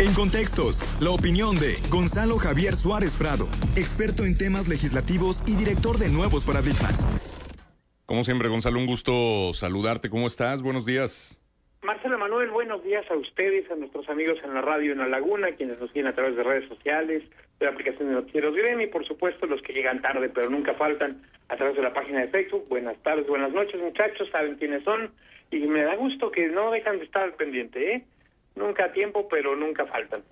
En Contextos, la opinión de Gonzalo Javier Suárez Prado, experto en temas legislativos y director de Nuevos Paradigmas. Como siempre, Gonzalo, un gusto saludarte. ¿Cómo estás? Buenos días. Marcelo Manuel, buenos días a ustedes, a nuestros amigos en la radio en La Laguna, quienes nos siguen a través de redes sociales, de la aplicación de Noticieros Gremi, y por supuesto los que llegan tarde pero nunca faltan a través de la página de Facebook. Buenas tardes, buenas noches, muchachos, saben quiénes son y me da gusto que no dejan de estar al pendiente, ¿eh? Nunca a tiempo, pero nunca faltan.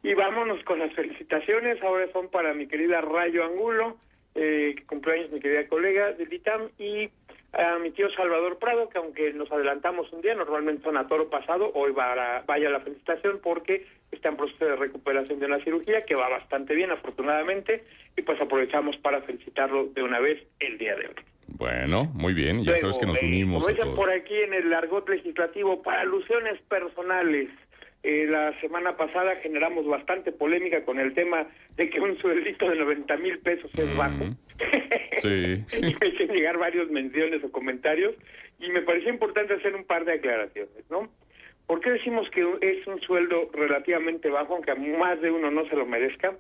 Y vámonos con las felicitaciones. Ahora son para mi querida Rayo Angulo, que cumplió años mi querida colega del ITAM, y a mi tío Salvador Prado, que aunque nos adelantamos un día, normalmente son a toro pasado, hoy vaya la felicitación porque está en proceso de recuperación de una cirugía que va bastante bien, afortunadamente, y pues aprovechamos para felicitarlo de una vez el día de hoy. Bueno, muy bien, ya sabes que nos unimos. Como dicen por aquí en el argot legislativo, para alusiones personales, la semana pasada generamos bastante polémica con el tema de que un sueldito de 90,000 pesos es bajo. Sí. Y me hicieron llegar varias menciones o comentarios y me pareció importante hacer un par de aclaraciones, ¿no? ¿Por qué decimos que es un sueldo relativamente bajo, aunque a más de uno no se lo merezca?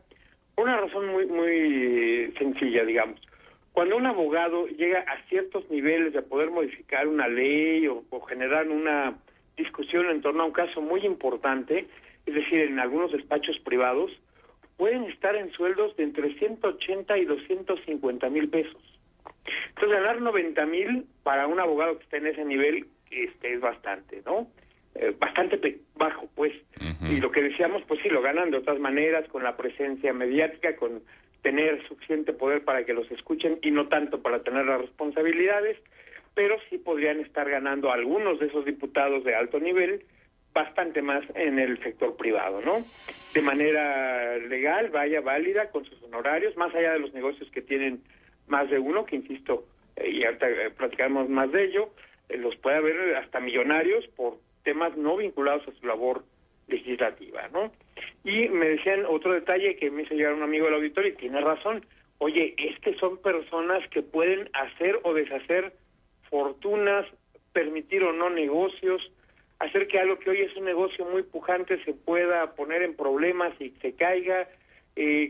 Una razón muy sencilla, digamos. Cuando un abogado llega a ciertos niveles de poder modificar una ley o generar una discusión en torno a un caso muy importante, es decir, en algunos despachos privados, pueden estar en sueldos de entre 180 y 250,000 pesos. Entonces, ganar 90,000 para un abogado que esté en ese nivel es bastante, ¿no? Bastante bajo, pues. Y lo que decíamos, pues sí, lo ganan de otras maneras, con la presencia mediática, con tener suficiente poder para que los escuchen y no tanto para tener las responsabilidades, pero sí podrían estar ganando algunos de esos diputados de alto nivel bastante más en el sector privado, ¿no? De manera legal, válida, con sus honorarios, más allá de los negocios que tienen más de uno, que insisto, y ahorita platicaremos más de ello, los puede haber hasta millonarios por temas no vinculados a su labor legislativa, ¿no? Y me decían otro detalle que me hizo llegar un amigo del auditorio y tiene razón. Oye, es que son personas que pueden hacer o deshacer fortunas, permitir o no negocios, hacer que algo que hoy es un negocio muy pujante se pueda poner en problemas y se caiga,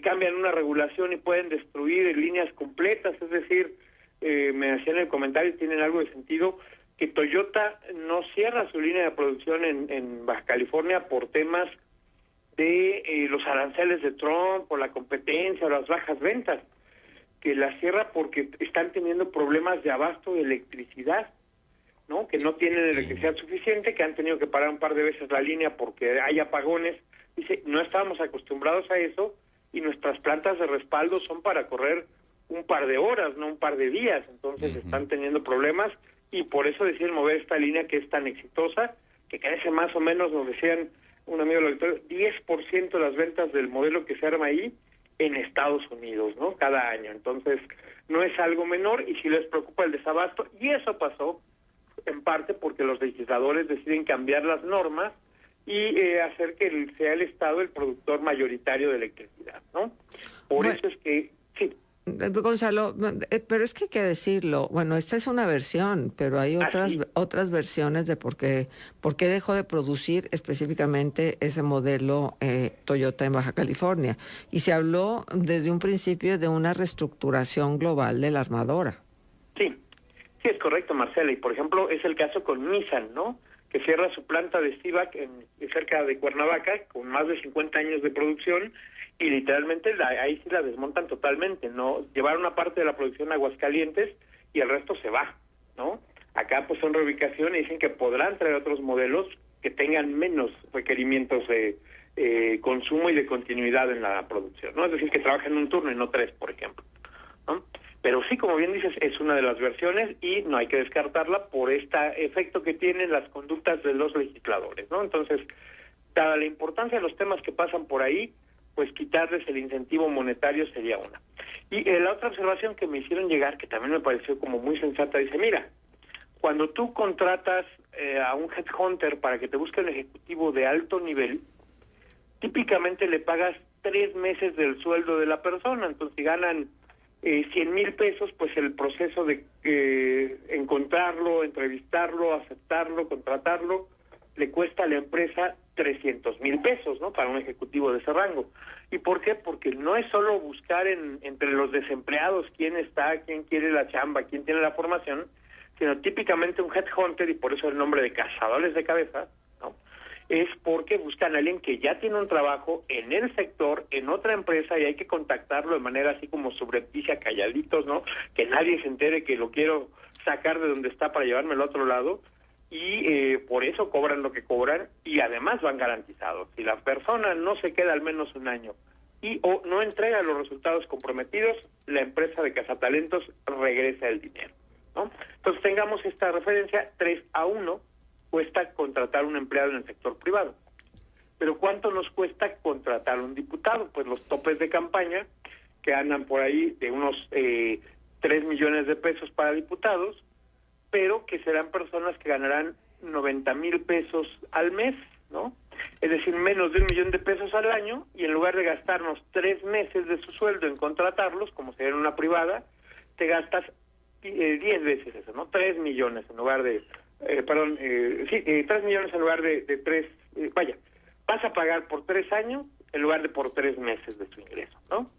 cambian una regulación y pueden destruir líneas completas, es decir, me hacían el comentario, tienen algo de sentido, que Toyota no cierra su línea de producción en Baja California por temas de los aranceles de Trump, por la competencia, o las bajas ventas, que la cierra porque están teniendo problemas de abasto de electricidad, ¿no? Que no tienen electricidad suficiente, que han tenido que parar un par de veces la línea porque hay apagones. Dice, no estábamos acostumbrados a eso y nuestras plantas de respaldo son para correr un par de horas, no un par de días. Entonces están teniendo problemas y por eso deciden mover esta línea que es tan exitosa, que crece más o menos, nos decían un amigo del auditorio, 10% de las ventas del modelo que se arma ahí en Estados Unidos, ¿no? Cada año. Entonces, no es algo menor y sí les preocupa el desabasto. Y eso pasó en parte porque los legisladores deciden cambiar las normas y hacer que sea el Estado el productor mayoritario de electricidad, ¿no? Por eso es que, sí. Gonzalo, pero es que hay que decirlo, bueno, esta es una versión, pero hay otras versiones de por qué dejó de producir específicamente ese modelo Toyota en Baja California. Y se habló desde un principio de una reestructuración global de la armadora. Sí, es correcto, Marcela, y por ejemplo es el caso con Nissan, ¿no? Que cierra su planta de Civac cerca de Cuernavaca, con más de 50 años de producción, y literalmente ahí sí la desmontan totalmente, ¿no? Llevar una parte de la producción a Aguascalientes y el resto se va, ¿no? Acá pues son reubicación y dicen que podrán traer otros modelos que tengan menos requerimientos de consumo y de continuidad en la producción, ¿no? Es decir, que trabajen un turno y no 3, por ejemplo, ¿no? Pero sí, como bien dices, es una de las versiones y no hay que descartarla por este efecto que tienen las conductas de los legisladores, ¿no? Entonces, dada la importancia de los temas que pasan por ahí, pues quitarles el incentivo monetario sería una. Y la otra observación que me hicieron llegar, que también me pareció como muy sensata, dice, mira, cuando tú contratas a un headhunter para que te busque un ejecutivo de alto nivel, típicamente le pagas 3 meses del sueldo de la persona. Entonces, si ganan 100,000 pesos, pues el proceso de encontrarlo, entrevistarlo, aceptarlo, contratarlo, le cuesta a la empresa 300,000 pesos, ¿no? Para un ejecutivo de ese rango. ¿Y por qué? Porque no es solo buscar entre los desempleados quién está, quién quiere la chamba, quién tiene la formación, sino típicamente un headhunter, y por eso el nombre de cazadores de cabeza, ¿no? Es porque buscan a alguien que ya tiene un trabajo en el sector, en otra empresa, y hay que contactarlo de manera así como subrepticia, calladitos, ¿no? Que nadie se entere que lo quiero sacar de donde está para llevarme al otro lado, y por eso cobran lo que cobran, y además van garantizados. Si la persona no se queda al menos un año y o no entrega los resultados comprometidos, la empresa de cazatalentos regresa el dinero, ¿no? Entonces tengamos esta referencia: 3-1 cuesta contratar un empleado en el sector privado. Pero ¿cuánto nos cuesta contratar un diputado? Pues los topes de campaña, que andan por ahí de unos 3 millones de pesos para diputados, pero que serán personas que ganarán 90,000 pesos al mes, ¿no? Es decir, menos de 1,000,000 de pesos al año, y en lugar de gastarnos 3 meses de su sueldo en contratarlos, como sería en una privada, te gastas 10 veces eso, ¿no? 3 millones en lugar de, 3 millones en lugar de 3, vas a pagar por 3 años en lugar de por 3 meses de su ingreso, ¿no?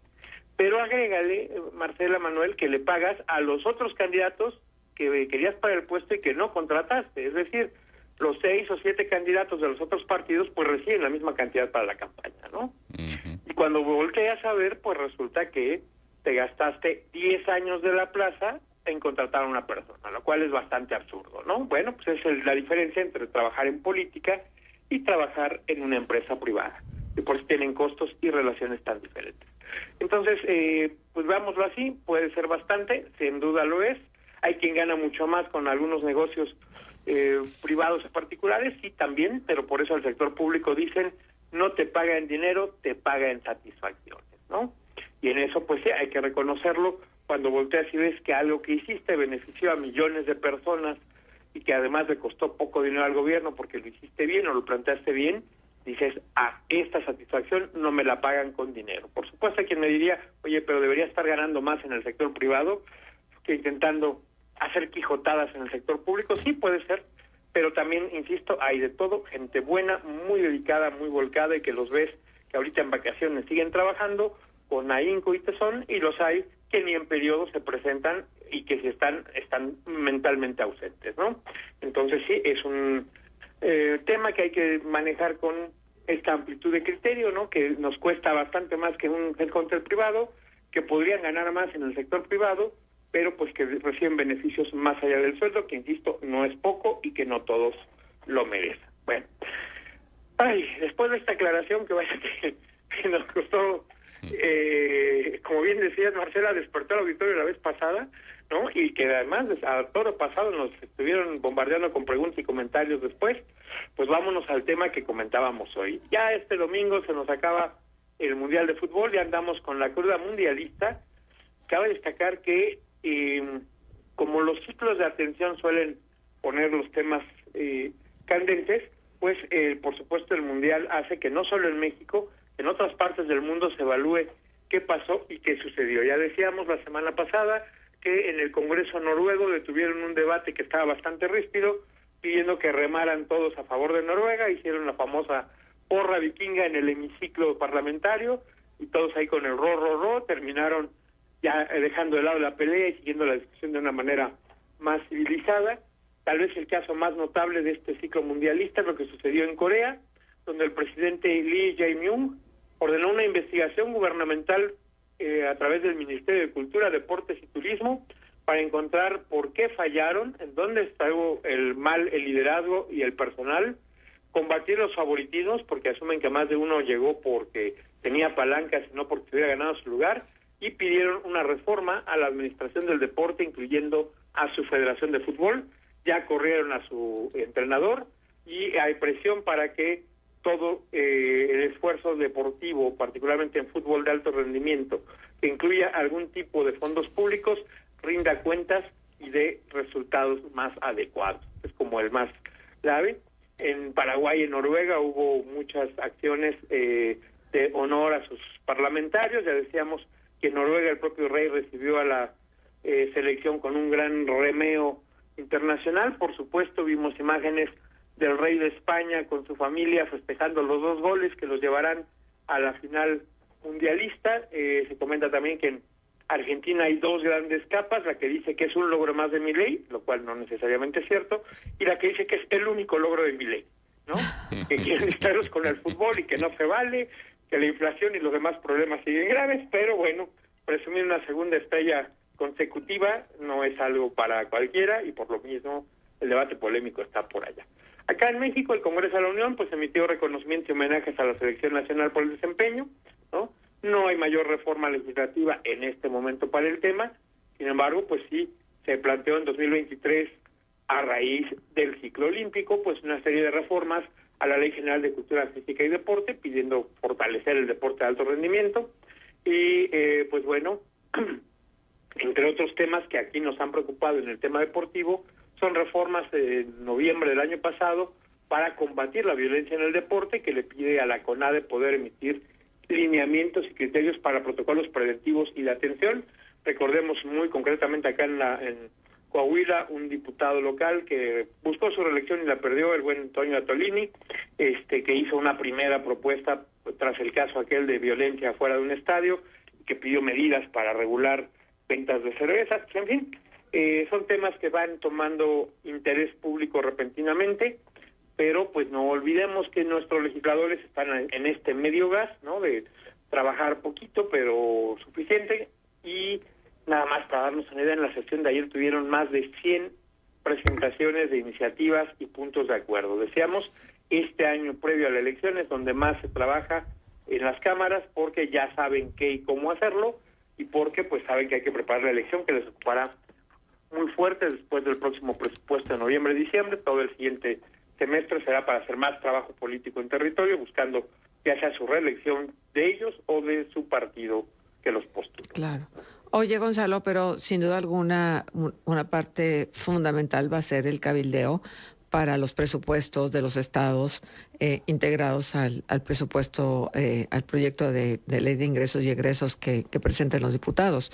Pero agrégale, Marcela, Manuel, que le pagas a los otros candidatos que querías para el puesto y que no contrataste. Es decir, los 6 o 7 candidatos de los otros partidos pues reciben la misma cantidad para la campaña, ¿no? Y cuando volteas a ver, pues resulta que te gastaste 10 años de la plaza en contratar a una persona, lo cual es bastante absurdo, ¿no? Bueno, pues es la diferencia entre trabajar en política y trabajar en una empresa privada, y por eso tienen costos y relaciones tan diferentes. Entonces, pues veámoslo así, puede ser bastante, sin duda lo es. Hay quien gana mucho más con algunos negocios privados o particulares, sí, también, pero por eso el sector público dicen, no te paga en dinero, te paga en satisfacciones, ¿no? Y en eso, pues sí, hay que reconocerlo. Cuando volteas y ves que algo que hiciste benefició a millones de personas y que además le costó poco dinero al gobierno porque lo hiciste bien o lo planteaste bien, dices, esta satisfacción no me la pagan con dinero. Por supuesto hay quien me diría, oye, pero debería estar ganando más en el sector privado que intentando hacer quijotadas en el sector público. Sí, puede ser, pero también, insisto, hay de todo, gente buena, muy dedicada, muy volcada, y que los ves que ahorita en vacaciones siguen trabajando con ahínco y tesón, y los hay que ni en periodo se presentan y que si están mentalmente ausentes, ¿no? Entonces sí, es un tema que hay que manejar con esta amplitud de criterio, ¿no? Que nos cuesta bastante más que un headhunter privado, que podrían ganar más en el sector privado, pero pues que reciben beneficios más allá del sueldo, que insisto, no es poco y que no todos lo merecen. Bueno, después de esta aclaración que vaya que nos costó, como bien decías, Marcela, despertó el auditorio la vez pasada, ¿no? Y que además a todo pasado nos estuvieron bombardeando con preguntas y comentarios después. Pues vámonos al tema que comentábamos hoy. Ya este domingo se nos acaba el Mundial de Fútbol, ya andamos con la cruda mundialista. Cabe destacar que como los ciclos de atención suelen poner los temas candentes, pues por supuesto el Mundial hace que no solo en México, en otras partes del mundo se evalúe qué pasó y qué sucedió. Ya decíamos la semana pasada que en el Congreso noruego detuvieron un debate que estaba bastante ríspido, pidiendo que remaran todos a favor de Noruega, hicieron la famosa porra vikinga en el hemiciclo parlamentario, y todos ahí con el ro, terminaron ya dejando de lado la pelea y siguiendo la discusión de una manera más civilizada. Tal vez el caso más notable de este ciclo mundialista es lo que sucedió en Corea, donde el presidente Lee Jae-myung ordenó una investigación gubernamental a través del Ministerio de Cultura, Deportes y Turismo para encontrar por qué fallaron, en dónde estuvo el liderazgo y el personal, combatir los favoritismos, porque asumen que más de uno llegó porque tenía palancas y no porque hubiera ganado su lugar, y pidieron una reforma a la administración del deporte, incluyendo a su federación de fútbol. Ya corrieron a su entrenador y hay presión para que todo el esfuerzo deportivo, particularmente en fútbol de alto rendimiento, que incluya algún tipo de fondos públicos, rinda cuentas y dé resultados más adecuados. Es como el más grave. En Paraguay y en Noruega hubo muchas acciones de honor a sus parlamentarios. Ya decíamos que en Noruega el propio rey recibió a la selección con un gran remeo internacional. Por supuesto, vimos imágenes del rey de España con su familia festejando los 2 goles que los llevarán a la final mundialista. Se comenta también que en Argentina hay 2 grandes capas, la que dice que es un logro más de Milei, lo cual no necesariamente es cierto, y la que dice que es el único logro de Milei, ¿no? Que quieren estarlos con el fútbol y que no se vale, que la inflación y los demás problemas siguen graves, pero bueno, presumir una segunda estrella consecutiva no es algo para cualquiera y por lo mismo el debate polémico está por allá. Acá en México el Congreso de la Unión pues emitió reconocimientos y homenajes a la Selección Nacional por el desempeño, ¿no? No hay mayor reforma legislativa en este momento para el tema, sin embargo pues sí se planteó en 2023 a raíz del ciclo olímpico pues una serie de reformas a la Ley General de Cultura Física y Deporte pidiendo fortalecer el deporte de alto rendimiento y pues bueno, entre otros temas que aquí nos han preocupado en el tema deportivo son reformas en noviembre del año pasado para combatir la violencia en el deporte, que le pide a la CONADE poder emitir lineamientos y criterios para protocolos preventivos y de atención. Recordemos muy concretamente acá en Coahuila, un diputado local que buscó su reelección y la perdió, el buen Antonio Atolini, que hizo una primera propuesta tras el caso aquel de violencia fuera de un estadio, que pidió medidas para regular ventas de cervezas, en fin. Son temas que van tomando interés público repentinamente, pero pues no olvidemos que nuestros legisladores están en este medio gas, ¿no? De trabajar poquito, pero suficiente, y nada más para darnos una idea, en la sesión de ayer tuvieron más de 100 presentaciones de iniciativas y puntos de acuerdo. Deseamos este año previo a las elecciones donde más se trabaja en las cámaras porque ya saben qué y cómo hacerlo y porque pues saben que hay que preparar la elección que les ocupará muy fuerte después del próximo presupuesto de noviembre-diciembre. Todo el siguiente semestre será para hacer más trabajo político en territorio, buscando ya sea su reelección de ellos o de su partido que los postule. Claro. Oye, Gonzalo, pero sin duda alguna una parte fundamental va a ser el cabildeo para los presupuestos de los estados integrados al presupuesto, al proyecto de ley de ingresos y egresos que presenten los diputados.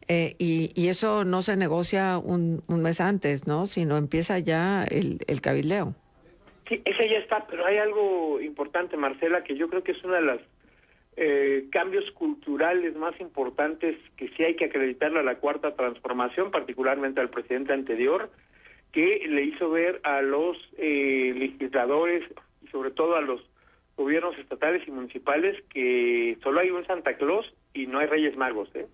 Y eso no se negocia un mes antes, ¿no? Sino empieza ya el cabildeo. Sí, ese ya está, pero hay algo importante, Marcela, que yo creo que es una de las cambios culturales más importantes que sí hay que acreditarle a la Cuarta Transformación, particularmente al presidente anterior, que le hizo ver a los legisladores y sobre todo a los gobiernos estatales y municipales que solo hay un Santa Claus y no hay Reyes Magos, ¿eh?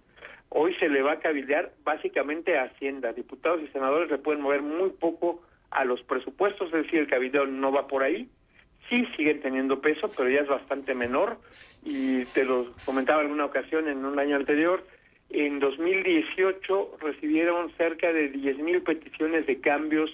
Hoy se le va a cabildear básicamente a Hacienda. Diputados y senadores le pueden mover muy poco a los presupuestos, es decir, el cabildeo no va por ahí. Sí siguen teniendo peso, pero ya es bastante menor, y te lo comentaba en alguna ocasión en un año anterior. En 2018 recibieron cerca de 10,000 peticiones de cambios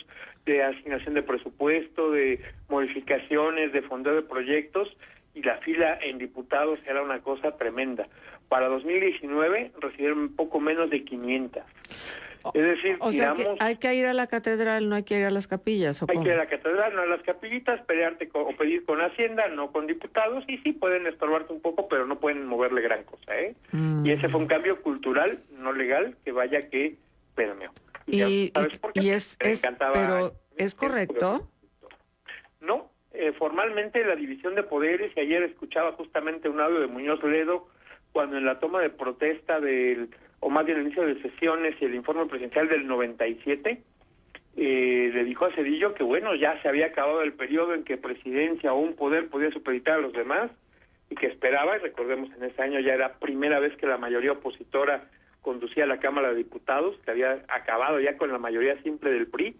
de asignación de presupuesto, de modificaciones, de fondeo de proyectos, y la fila en diputados era una cosa tremenda. Para 2019 recibieron un poco menos de 500. Es decir, o sea que hay que ir a la catedral, no hay que ir a las capillas. Hay que ir a la catedral, no a las capillitas, o pedir con Hacienda, no con diputados, y sí pueden estorbarte un poco, pero no pueden moverle gran cosa, ¿eh? Y ese fue un cambio cultural, no legal, que vaya que permeó. ¿Sabes por qué? Pero ¿es correcto? No, formalmente la división de poderes, y ayer escuchaba justamente un audio de Muñoz Ledo, cuando en la toma de protesta o más bien el inicio de sesiones y el informe presidencial del 97, le dijo a Zedillo que bueno, ya se había acabado el periodo en que presidencia o un poder podía supeditar a los demás, y que esperaba, y recordemos en ese año ya era primera vez que la mayoría opositora conducía la Cámara de Diputados, que había acabado ya con la mayoría simple del PRI,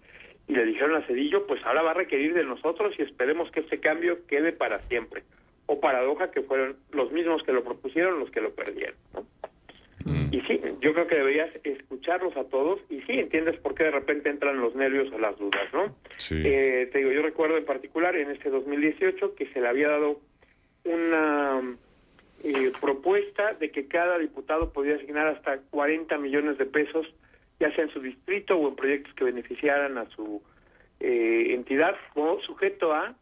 y le dijeron a Zedillo, pues ahora va a requerir de nosotros y esperemos que este cambio quede para siempre. O paradoja que fueron los mismos que lo propusieron los que lo perdieron, ¿no? Y sí, yo creo que deberías escucharlos a todos, y sí entiendes por qué de repente entran los nervios o las dudas, ¿no? Sí. Te digo, yo recuerdo en particular en este 2018 que se le había dado una propuesta de que cada diputado podía asignar hasta 40 millones de pesos, ya sea en su distrito o en proyectos que beneficiaran a su entidad, como sujeto a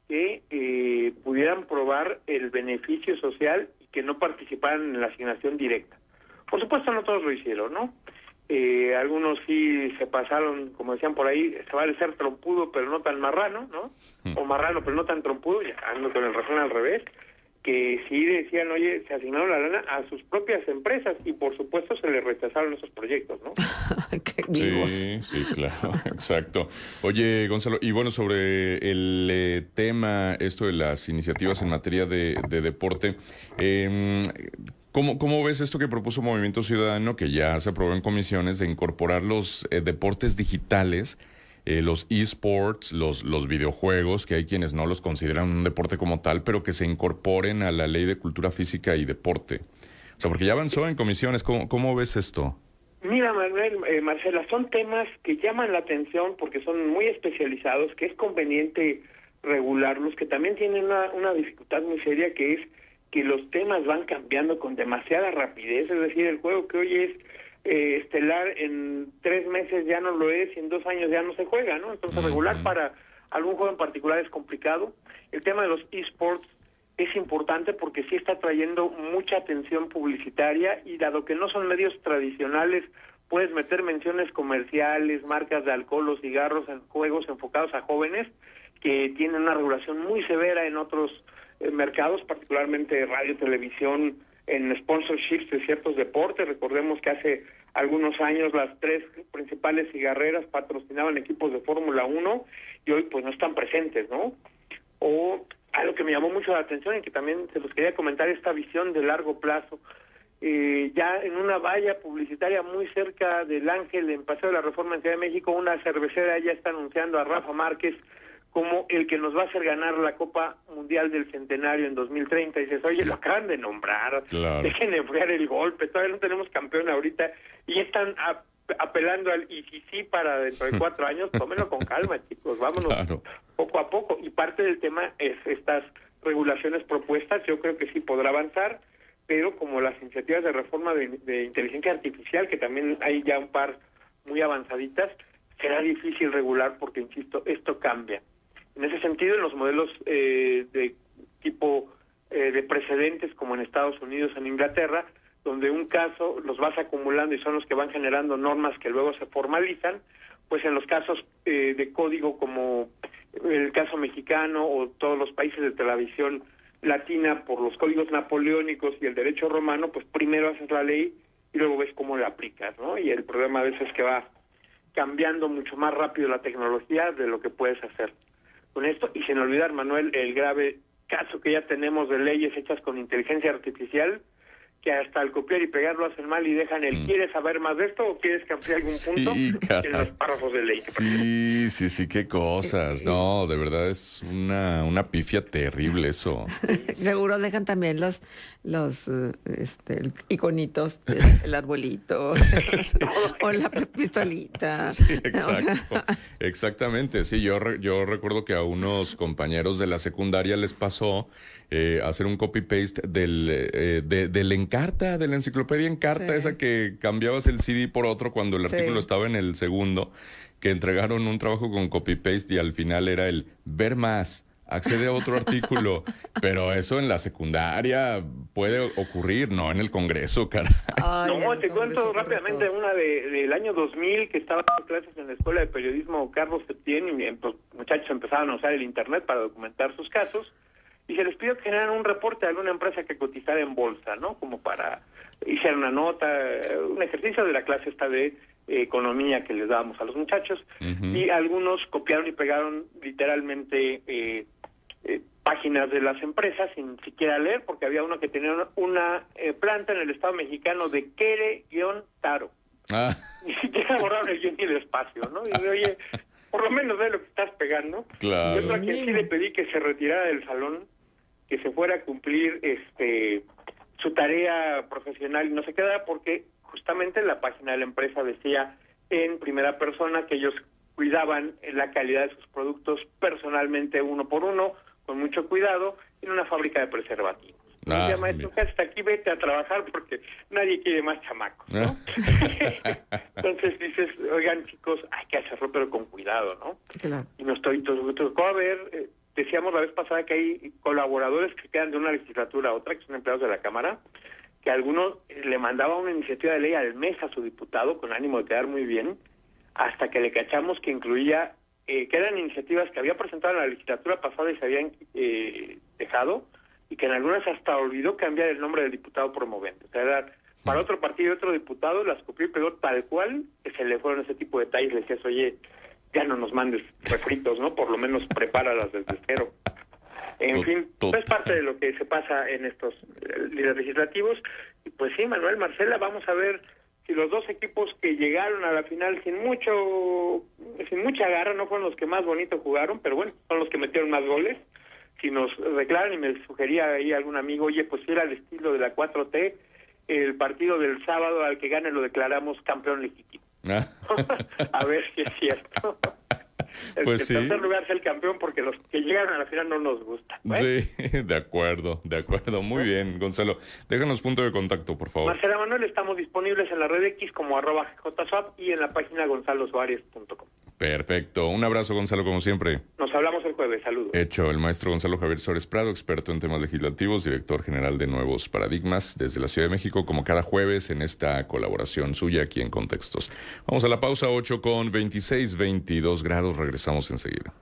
que pudieran probar el beneficio social y que no participaran en la asignación directa. Por supuesto no todos lo hicieron, ¿no? Algunos sí se pasaron, como decían por ahí, se vale ser trompudo pero no tan marrano, ¿no? O marrano pero no tan trompudo, ya ando con el refrán al revés, que sí decían, oye, se asignaron la lana a sus propias empresas y por supuesto se les rechazaron esos proyectos, ¿no? Qué vivos. Sí, claro, exacto. Oye, Gonzalo, y bueno, sobre el tema, esto de las iniciativas en materia de deporte, ¿cómo ves esto que propuso Movimiento Ciudadano, que ya se aprobó en comisiones, de incorporar los deportes digitales, los eSports, los videojuegos, que hay quienes no los consideran un deporte como tal, pero que se incorporen a la Ley de Cultura Física y Deporte? O sea, porque ya avanzó en comisiones. ¿Cómo ves esto? Mira, Manuel, Marcela, son temas que llaman la atención porque son muy especializados, que es conveniente regularlos, que también tienen una dificultad muy seria, que es que los temas van cambiando con demasiada rapidez. Es decir, el juego que hoy es estelar, en 3 meses ya no lo es y en 2 años ya no se juega, ¿no? Entonces, regular para algún juego en particular es complicado. El tema de los eSports es importante porque sí está trayendo mucha atención publicitaria y dado que no son medios tradicionales, puedes meter menciones comerciales, marcas de alcohol o cigarros en juegos enfocados a jóvenes que tienen una regulación muy severa en otros mercados, particularmente radio, televisión, en sponsorships de ciertos deportes. Recordemos que hace algunos años las 3 principales cigarreras patrocinaban equipos de Fórmula 1 y hoy pues no están presentes, ¿no? O algo que me llamó mucho la atención y que también se los quería comentar, esta visión de largo plazo. Ya en una valla publicitaria muy cerca del Ángel, en Paseo de la Reforma en Ciudad de México, una cervecera ya está anunciando a Rafa Márquez como el que nos va a hacer ganar la Copa Mundial del Centenario en 2030. Y dices, oye, lo acaban de nombrar, claro, dejen enfriar el golpe, todavía no tenemos campeón ahorita, y están apelando al y sí para dentro de 4 años. Tómenlo con calma, chicos, vámonos poco a poco. Y parte del tema es estas regulaciones propuestas. Yo creo que sí podrá avanzar, pero como las iniciativas de reforma de inteligencia artificial, que también hay ya un par muy avanzaditas, será difícil regular porque, insisto, esto cambia. En ese sentido, en los modelos de tipo de precedentes, como en Estados Unidos, en Inglaterra, donde un caso los vas acumulando y son los que van generando normas que luego se formalizan, pues en los casos de código como el caso mexicano o todos los países de televisión latina por los códigos napoleónicos y el derecho romano, pues primero haces la ley y luego ves cómo la aplicas, ¿no? Y el problema a veces es que va cambiando mucho más rápido la tecnología de lo que puedes hacer con esto. Y sin olvidar, Manuel, el grave caso que ya tenemos de leyes hechas con inteligencia artificial, que hasta al copiar y pegar lo hacen mal y dejan el ¿quieres saber más de esto o quieres cambiar algún punto en los párrafos de ley? Sí, qué cosas. No, de verdad es una pifia terrible eso. Seguro dejan también los iconitos, el arbolito o la pistolita. Sí, exacto. Exactamente, sí. Yo recuerdo que a unos compañeros de la secundaria les pasó hacer un copy-paste del Encarta, de la enciclopedia Encarta, esa que cambiabas el CD por otro cuando el artículo estaba en el segundo, que entregaron un trabajo con copy-paste y al final era el ver más, accede a otro artículo. Pero eso en la secundaria puede ocurrir, no en el Congreso, cara. No, te cuento rápidamente una del año 2000 que estaba dando clases en la Escuela de Periodismo Carlos Septién y los muchachos empezaban a usar el Internet para documentar sus casos. Y se les pidió que generaran un reporte de alguna empresa que cotizara en bolsa, ¿no? Como para hacer una nota, un ejercicio de la clase esta de economía que les dábamos a los muchachos. Y algunos copiaron y pegaron literalmente páginas de las empresas sin siquiera leer, porque había uno que tenía una planta en el Estado mexicano de Quere-Taro. Ni siquiera borraron el guión ni el espacio, ¿no? Y dice, oye, por lo menos ve lo que estás pegando. Claro. Yo creo que sí le pedí que se retirara del salón, que se fuera a cumplir su tarea profesional y no se quedara, porque justamente en la página de la empresa decía en primera persona que ellos cuidaban la calidad de sus productos personalmente, uno por uno, con mucho cuidado, en una fábrica de preservativos. Ya, maestro, hasta aquí vete a trabajar porque nadie quiere más chamacos, ¿no? Entonces dices, oigan, chicos, hay que hacerlo, pero con cuidado, ¿no? Claro. Y nos tocó a ver, decíamos la vez pasada que hay colaboradores que quedan de una legislatura a otra, que son empleados de la Cámara, que alguno le mandaba una iniciativa de ley al mes a su diputado con ánimo de quedar muy bien, hasta que le cachamos que incluía, que eran iniciativas que había presentado en la legislatura pasada y se habían dejado, y que en algunas hasta olvidó cambiar el nombre del diputado promovente. O sea, era para otro partido y otro diputado, las copió y pegó tal cual, que se le fueron ese tipo de detalles. Le decías, oye, ya no nos mandes refritos, ¿no? Por lo menos prepáralas desde cero. En fin, es parte de lo que se pasa en estos líderes legislativos. Y pues sí, Manuel, Marcela, vamos a ver si los dos equipos que llegaron a la final sin mucha garra, no fueron los que más bonito jugaron, pero bueno, son los que metieron más goles. Si nos declaran, y me sugería ahí algún amigo, oye, pues era el estilo de la 4T, el partido del sábado al que gane lo declaramos campeón legítimo. A ver si es cierto. Pues el tercer lugar es el campeón, porque los que llegaron a la final no nos gustan. Sí, de acuerdo. Muy bien, Gonzalo. Déjanos punto de contacto, por favor. Marcela Manuel, estamos disponibles en la red X como @GJSwap y en la página gonzalosuárez.com. Perfecto. Un abrazo, Gonzalo, como siempre. Nos hablamos el jueves. Saludos. Hecho, el maestro Gonzalo Javier Suárez Prado, experto en temas legislativos, director general de Nuevos Paradigmas, desde la Ciudad de México, como cada jueves en esta colaboración suya aquí en Contextos. Vamos a la pausa, 8:26, 22 grados. Regresamos enseguida.